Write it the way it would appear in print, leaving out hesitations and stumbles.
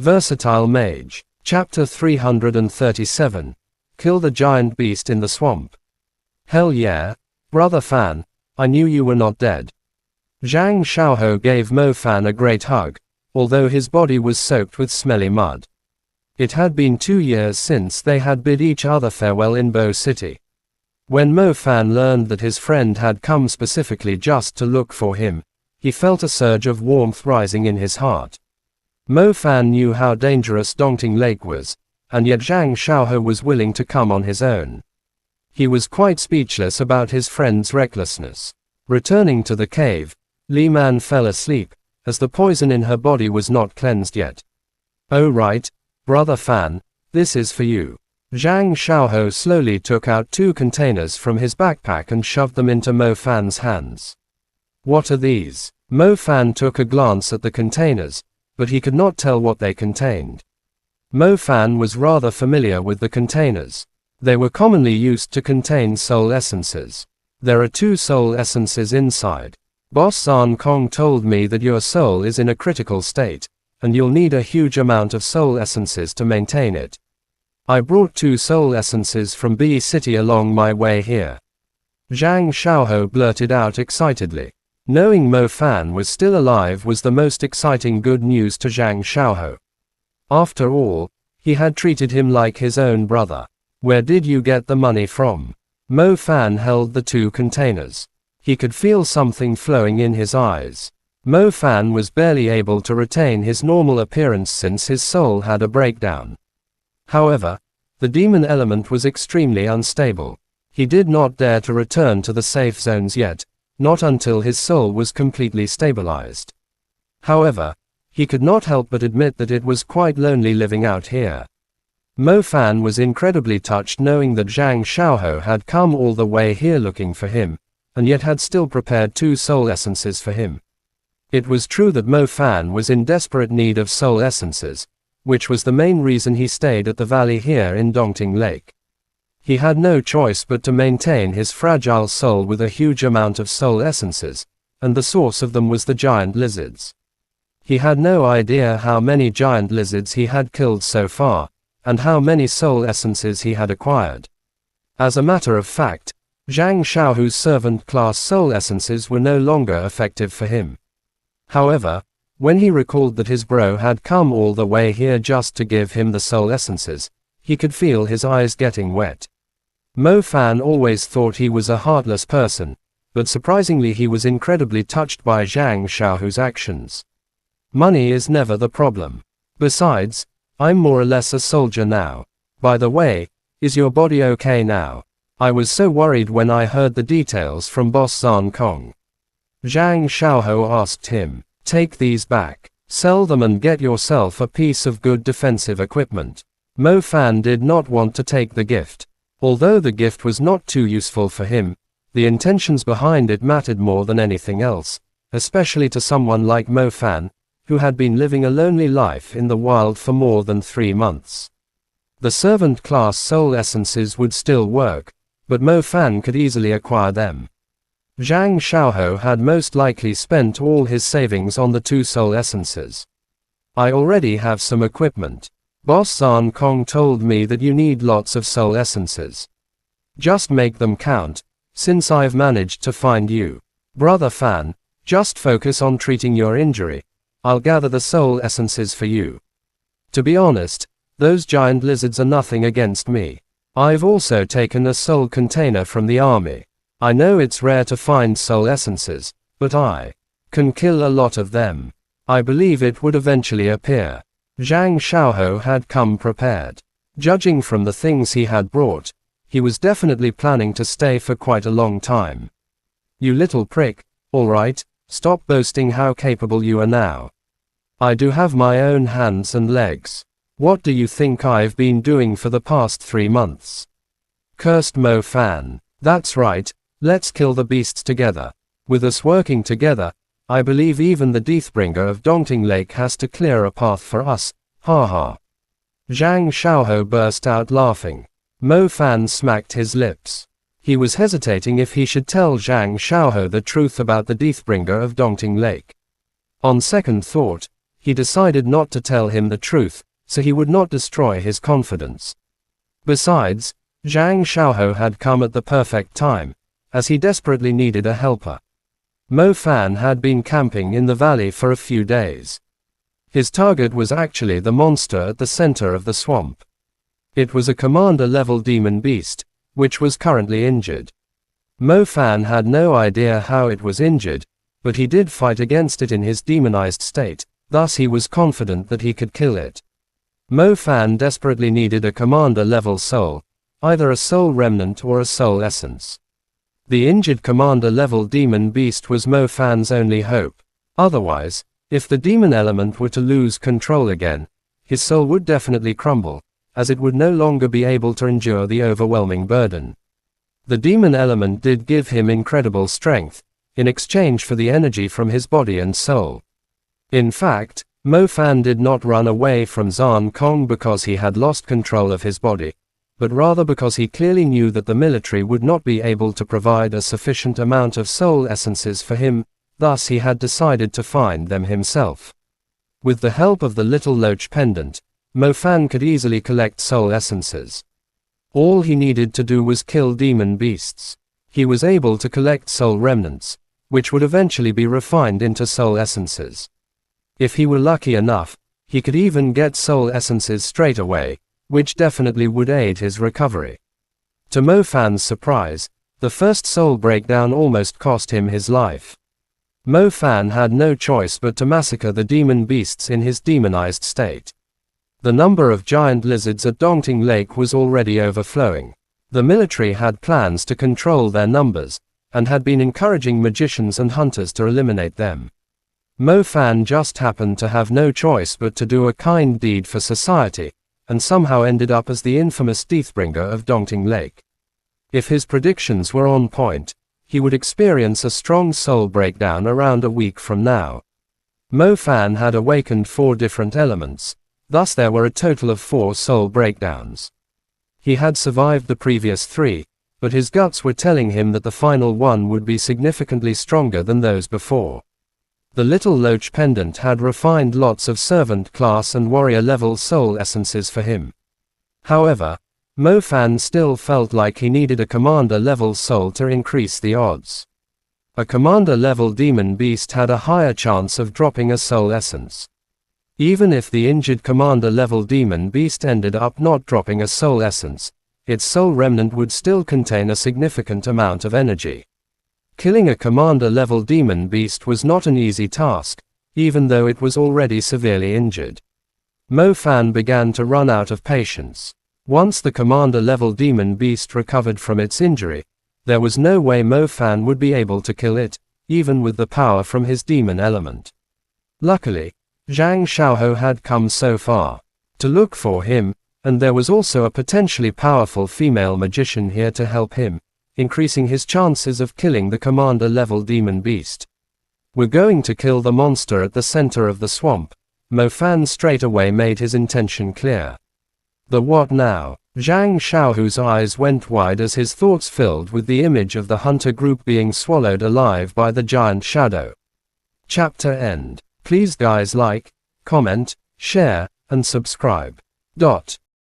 Versatile Mage. Chapter 337. Kill the giant beast in the swamp. Hell yeah, brother Fan, I knew you were not dead. Zhang Xiaohou gave Mo Fan a great hug, although his body was soaked with smelly mud. It had been 2 years since they had bid each other farewell in Bo City. When Mo Fan learned that his friend had come specifically just to look for him, he felt a surge of warmth rising in his heart. Mo Fan knew how dangerous Dongting Lake was, and yet Zhang Xiaohou was willing to come on his own. He was quite speechless about his friend's recklessness. Returning to the cave, Li Man fell asleep, as the poison in her body was not cleansed yet. Oh right, brother Fan, this is for you. Zhang Xiaohou slowly took out 2 containers from his backpack and shoved them into Mo Fan's hands. What are these? Mo Fan took a glance at the containers, but he could not tell what they contained. Mo Fan was rather familiar with the containers. They were commonly used to contain soul essences. There are 2 soul essences inside. Boss Zan Kong told me that your soul is in a critical state, and you'll need a huge amount of soul essences to maintain it. I brought 2 soul essences from B City along my way here. Zhang Xiaohou blurted out excitedly. Knowing Mo Fan was still alive was the most exciting good news to Zhang Xiaohou. After all, he had treated him like his own brother. Where did you get the money from? Mo Fan held the 2 containers. He could feel something flowing in his eyes. Mo Fan was barely able to retain his normal appearance since his soul had a breakdown. However, the demon element was extremely unstable. He did not dare to return to the safe zones yet, not until his soul was completely stabilized. However, he could not help but admit that it was quite lonely living out here. Mo Fan was incredibly touched knowing that Zhang Xiaohou had come all the way here looking for him, and yet had still prepared 2 soul essences for him. It was true that Mo Fan was in desperate need of soul essences, which was the main reason he stayed at the valley here in Dongting Lake. He had no choice but to maintain his fragile soul with a huge amount of soul essences, and the source of them was the giant lizards. He had no idea how many giant lizards he had killed so far, and how many soul essences he had acquired. As a matter of fact, Zhang Xiaohou's servant class soul essences were no longer effective for him. However, when he recalled that his bro had come all the way here just to give him the soul essences, he could feel his eyes getting wet. Mo Fan always thought he was a heartless person, but surprisingly he was incredibly touched by Zhang Xiaohou's actions. Money is never the problem. Besides, I'm more or less a soldier now. By the way, is your body okay now? I was so worried when I heard the details from Boss Zan Kong. Zhang Xiaohou asked him. Take these back. Sell them and get yourself a piece of good defensive equipment. Mo Fan did not want to take the gift. Although the gift was not too useful for him, the intentions behind it mattered more than anything else, especially to someone like Mo Fan, who had been living a lonely life in the wild for more than 3 months. The servant class soul essences would still work, but Mo Fan could easily acquire them. Zhang Xiaohou had most likely spent all his savings on the 2 soul essences. I already have some equipment. Boss Zan Kong told me that you need lots of soul essences. Just make them count, since I've managed to find you. Brother Fan, just focus on treating your injury. I'll gather the soul essences for you. To be honest, those giant lizards are nothing against me. I've also taken a soul container from the army. I know it's rare to find soul essences, but I can kill a lot of them. I believe it would eventually appear. Zhang Xiaohou had come prepared. Judging from the things he had brought, he was definitely planning to stay for quite a long time. You little prick, alright, stop boasting how capable you are now. I do have my own hands and legs. What do you think I've been doing for the past 3 months? Cursed Mo Fan. That's right, let's kill the beasts together. With us working together, I believe even the Deathbringer of Dongting Lake has to clear a path for us, haha. Zhang Xiaohou burst out laughing. Mo Fan smacked his lips. He was hesitating if he should tell Zhang Xiaohou the truth about the Deathbringer of Dongting Lake. On second thought, he decided not to tell him the truth, so he would not destroy his confidence. Besides, Zhang Xiaohou had come at the perfect time, as he desperately needed a helper. Mo Fan had been camping in the valley for a few days. His target was actually the monster at the center of the swamp. It was a commander-level demon beast, which was currently injured. Mo Fan had no idea how it was injured, but he did fight against it in his demonized state, thus he was confident that he could kill it. Mo Fan desperately needed a commander-level soul, either a soul remnant or a soul essence. The injured commander-level demon beast was Mo Fan's only hope. Otherwise, if the demon element were to lose control again, his soul would definitely crumble, as it would no longer be able to endure the overwhelming burden. The demon element did give him incredible strength, in exchange for the energy from his body and soul. In fact, Mo Fan did not run away from Zan Kong because he had lost control of his body, but rather because he clearly knew that the military would not be able to provide a sufficient amount of soul essences for him, thus he had decided to find them himself. With the help of the little loach pendant, Mo Fan could easily collect soul essences. All he needed to do was kill demon beasts. He was able to collect soul remnants, which would eventually be refined into soul essences. If he were lucky enough, he could even get soul essences straight away, which definitely would aid his recovery. To Mo Fan's surprise, the first soul breakdown almost cost him his life. Mo Fan had no choice but to massacre the demon beasts in his demonized state. The number of giant lizards at Dongting Lake was already overflowing. The military had plans to control their numbers, and had been encouraging magicians and hunters to eliminate them. Mo Fan just happened to have no choice but to do a kind deed for society, and somehow ended up as the infamous Deathbringer of Dongting Lake. If his predictions were on point, he would experience a strong soul breakdown around a week from now. Mo Fan had awakened 4 different elements, thus there were a total of 4 soul breakdowns. He had survived the previous 3, but his guts were telling him that the final one would be significantly stronger than those before. The little loach pendant had refined lots of servant class and warrior level soul essences for him. However, Mo Fan still felt like he needed a commander level soul to increase the odds. A commander level demon beast had a higher chance of dropping a soul essence. Even if the injured commander level demon beast ended up not dropping a soul essence, its soul remnant would still contain a significant amount of energy. Killing a commander-level demon beast was not an easy task, even though it was already severely injured. Mo Fan began to run out of patience. Once the commander-level demon beast recovered from its injury, there was no way Mo Fan would be able to kill it, even with the power from his demon element. Luckily, Zhang Xiaohou had come so far to look for him, and there was also a potentially powerful female magician here to help him, increasing his chances of killing the commander-level demon beast. "We're going to kill the monster at the center of the swamp," Mo Fan straight away made his intention clear. "The what now?" Zhang Xiaohu's eyes went wide as his thoughts filled with the image of the hunter group being swallowed alive by the giant shadow. Chapter end. Please guys like, comment, share, and subscribe.